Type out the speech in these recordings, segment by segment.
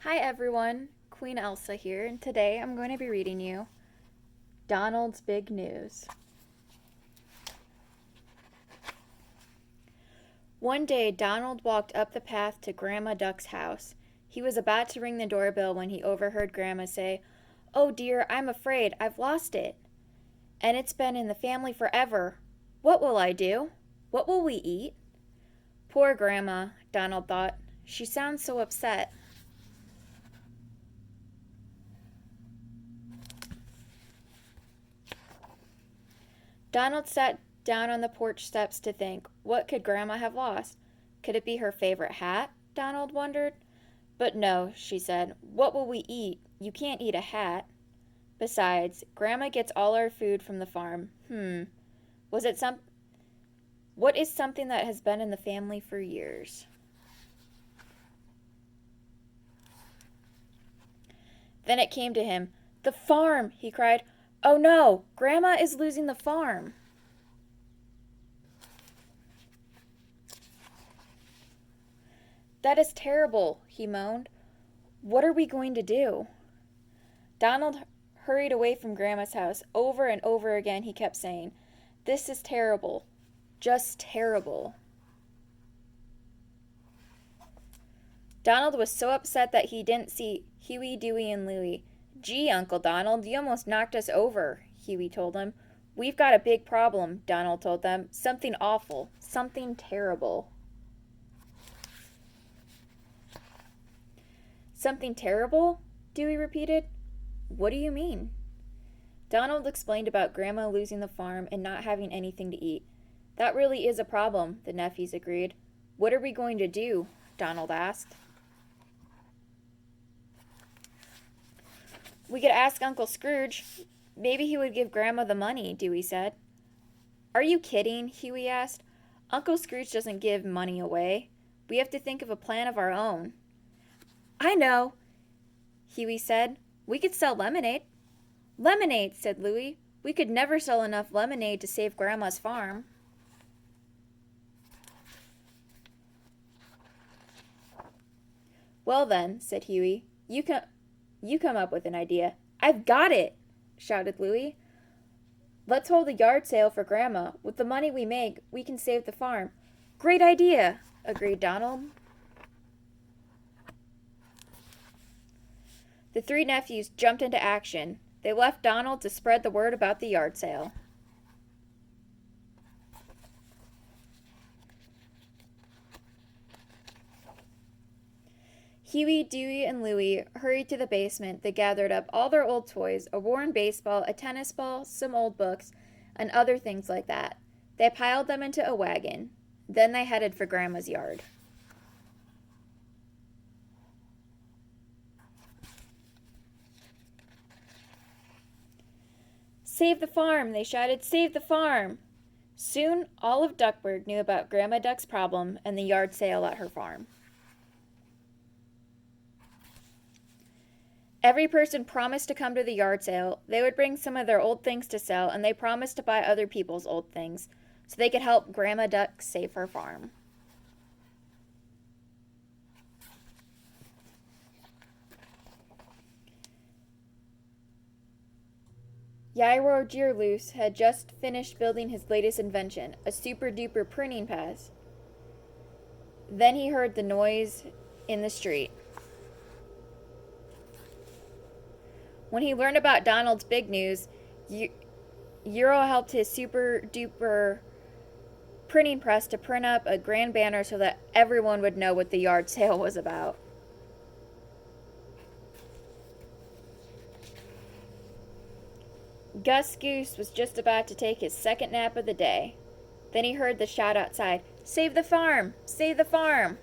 Hi everyone, Queen Elsa here, and today I'm going to be reading you Donald's Big News. One day, Donald walked up the path to Grandma Duck's house. He was about to ring the doorbell when he overheard Grandma say, "Oh dear, I'm afraid I've lost it. And it's been in the family forever. What will I do? What will we eat?" Poor Grandma, Donald thought. She sounds so upset. Donald sat down on the porch steps to think. What could Grandma have lost? Could it be her favorite hat? Donald wondered. But no, she said. What will we eat? You can't eat a hat. Besides, Grandma gets all our food from the farm. Was it some What is something that has been in the family for years? Then it came to him. The farm, he cried. Oh no, Grandma is losing the farm. That is terrible, he moaned. What are we going to do? Donald hurried away from Grandma's house. Over and over again he kept saying, "This is terrible. Just terrible." Donald was so upset that he didn't see Huey, Dewey, and Louie. Gee, Uncle Donald, you almost knocked us over, Huey told him. We've got a big problem, Donald told them. Something awful. Something terrible. Something terrible? Dewey repeated. What do you mean? Donald explained about Grandma losing the farm and not having anything to eat. That really is a problem, the nephews agreed. What are we going to do? Donald asked. We could ask Uncle Scrooge. Maybe he would give Grandma the money, Dewey said. Are you kidding? Huey asked. Uncle Scrooge doesn't give money away. We have to think of a plan of our own. I know, Huey said. We could sell lemonade. Lemonade, said Louie. We could never sell enough lemonade to save Grandma's farm. Well then, said Huey, you come up with an idea. I've got it, shouted Louie. Let's hold a yard sale for Grandma. With the money we make, we can save the farm. Great idea, agreed Donald. The three nephews jumped into action. They left Donald to spread the word about the yard sale. Huey, Dewey, and Louie hurried to the basement. They gathered up all their old toys, a worn baseball, a tennis ball, some old books, and other things like that. They piled them into a wagon. Then they headed for Grandma's yard. Save the farm, they shouted. Save the farm! Soon, all of Duckburg knew about Grandma Duck's problem and the yard sale at her farm. Every person promised to come to the yard sale. They would bring some of their old things to sell, and they promised to buy other people's old things so they could help Grandma Duck save her farm. Yairo Deerloose had just finished building his latest invention, a super-duper printing press. Then he heard the noise in the street. When he learned about Donald's big news, Euro helped his super-duper printing press to print up a grand banner so that everyone would know what the yard sale was about. Gus Goose was just about to take his second nap of the day. Then he heard the shout outside, "Save the farm! Save the farm!"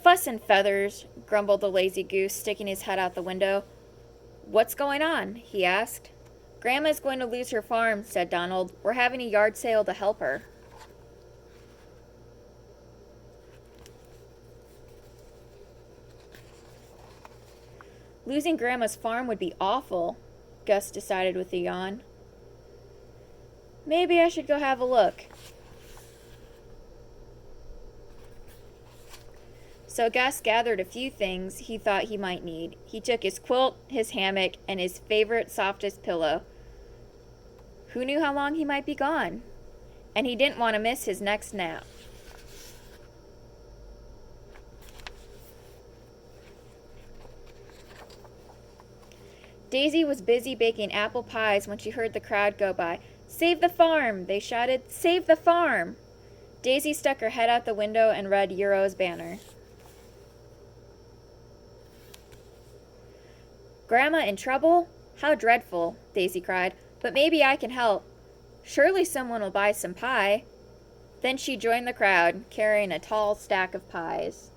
Fuss and feathers, grumbled the lazy goose, sticking his head out the window. What's going on? He asked. Grandma's going to lose her farm, said Donald. We're having a yard sale to help her. Losing Grandma's farm would be awful, Gus decided with a yawn. Maybe I should go have a look. So Gus gathered a few things he thought he might need. He took his quilt, his hammock, and his favorite softest pillow. Who knew how long he might be gone? And he didn't want to miss his next nap. Daisy was busy baking apple pies when she heard the crowd go by. "Save the farm!" they shouted. "Save the farm!" Daisy stuck her head out the window and read Euro's banner. "Grandma in trouble? How dreadful," Daisy cried. "But maybe I can help. Surely someone will buy some pie." Then she joined the crowd, carrying a tall stack of pies.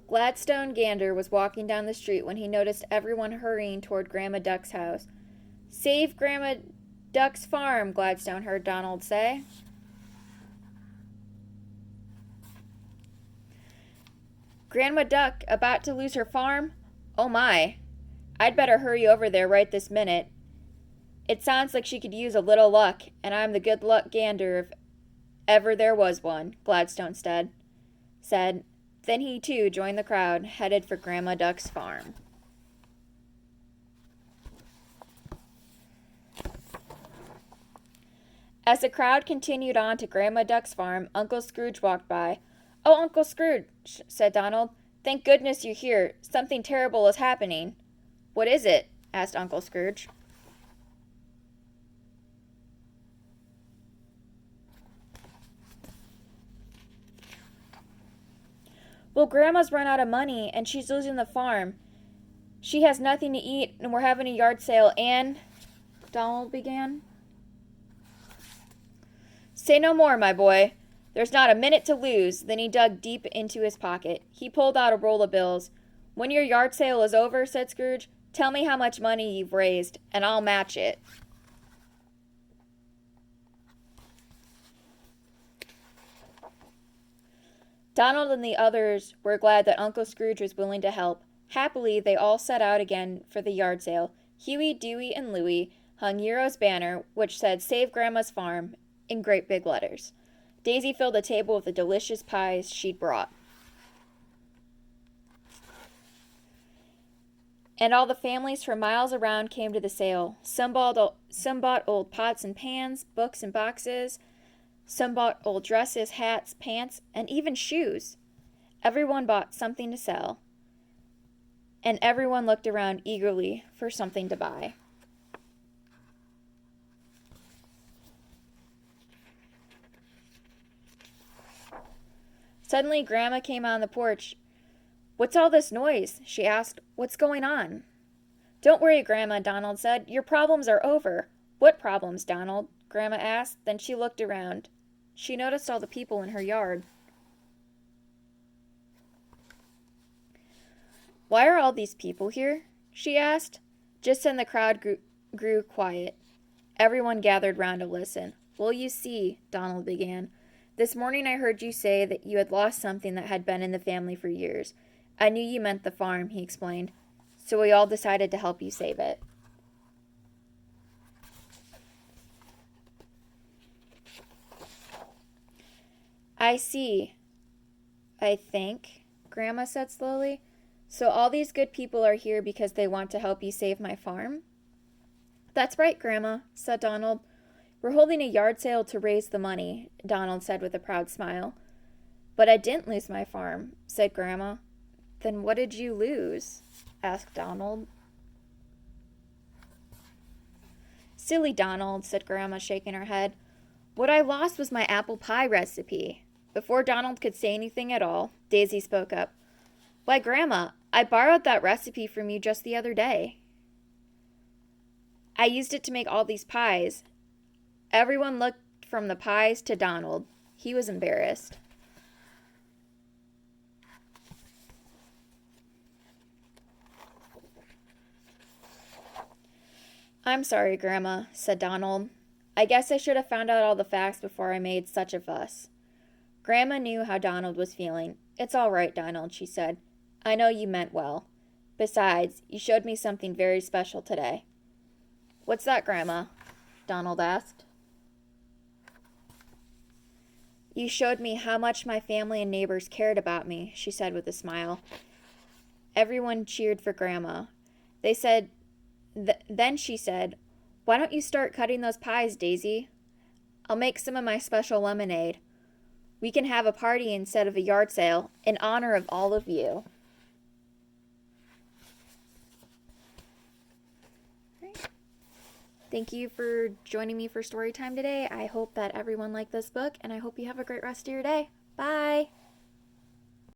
Gladstone Gander was walking down the street when he noticed everyone hurrying toward Grandma Duck's house. "Save Grandma Duck's farm," Gladstone heard Donald say. "Grandma Duck about to lose her farm? Oh my. I'd better hurry over there right this minute. It sounds like she could use a little luck, and I'm the good luck gander if ever there was one," Gladstone said. Then he too joined the crowd, headed for Grandma Duck's farm. As the crowd continued on to Grandma Duck's farm, Uncle Scrooge walked by. "Oh, Uncle Scrooge," said Donald. "Thank goodness you're here. Something terrible is happening." "What is it?" asked Uncle Scrooge. "Well, Grandma's run out of money, and she's losing the farm. She has nothing to eat, and we're having a yard sale, and—" Donald began. "Say no more, my boy. There's not a minute to lose." Then he dug deep into his pocket. He pulled out a roll of bills. "When your yard sale is over," said Scrooge, "tell me how much money you've raised, and I'll match it." Donald and the others were glad that Uncle Scrooge was willing to help. Happily, they all set out again for the yard sale. Huey, Dewey, and Louie hung Euro's banner, which said "Save Grandma's Farm" in great big letters. Daisy filled the table with the delicious pies she'd brought. And all the families for miles around came to the sale. Some bought old pots and pans, books and boxes. Some bought old dresses, hats, pants, and even shoes. Everyone bought something to sell. And everyone looked around eagerly for something to buy. Suddenly, Grandma came on the porch. "What's all this noise?" she asked. "What's going on?" "Don't worry, Grandma," Donald said. "Your problems are over." "What problems, Donald?" Grandma asked. Then she looked around. She noticed all the people in her yard. "Why are all these people here?" she asked. Just then the crowd grew quiet. Everyone gathered round to listen. "Well, you see," Donald began. "This morning I heard you say that you had lost something that had been in the family for years. I knew you meant the farm," he explained. "So we all decided to help you save it." "I see, I think," Grandma said slowly. "So all these good people are here because they want to help you save my farm?" "That's right, Grandma," said Donald. "We're holding a yard sale to raise the money," Donald said with a proud smile. "But I didn't lose my farm," said Grandma. "Then what did you lose?" asked Donald. "Silly Donald," said Grandma, shaking her head. "What I lost was my apple pie recipe." Before Donald could say anything at all, Daisy spoke up. "Why, Grandma, I borrowed that recipe from you just the other day. I used it to make all these pies." Everyone looked from the pies to Donald. He was embarrassed. "I'm sorry, Grandma," said Donald. "I guess I should have found out all the facts before I made such a fuss." Grandma knew how Donald was feeling. "It's all right, Donald," she said. "I know you meant well. Besides, you showed me something very special today." "What's that, Grandma?" Donald asked. You showed me how much my family and neighbors cared about me, she said with a smile. Everyone cheered for Grandma. They said, then she said, "Why don't you start cutting those pies, Daisy? I'll make some of my special lemonade. We can have a party instead of a yard sale in honor of all of you." Thank you for joining me for story time today. I hope that everyone liked this book, and I hope you have a great rest of your day. Bye!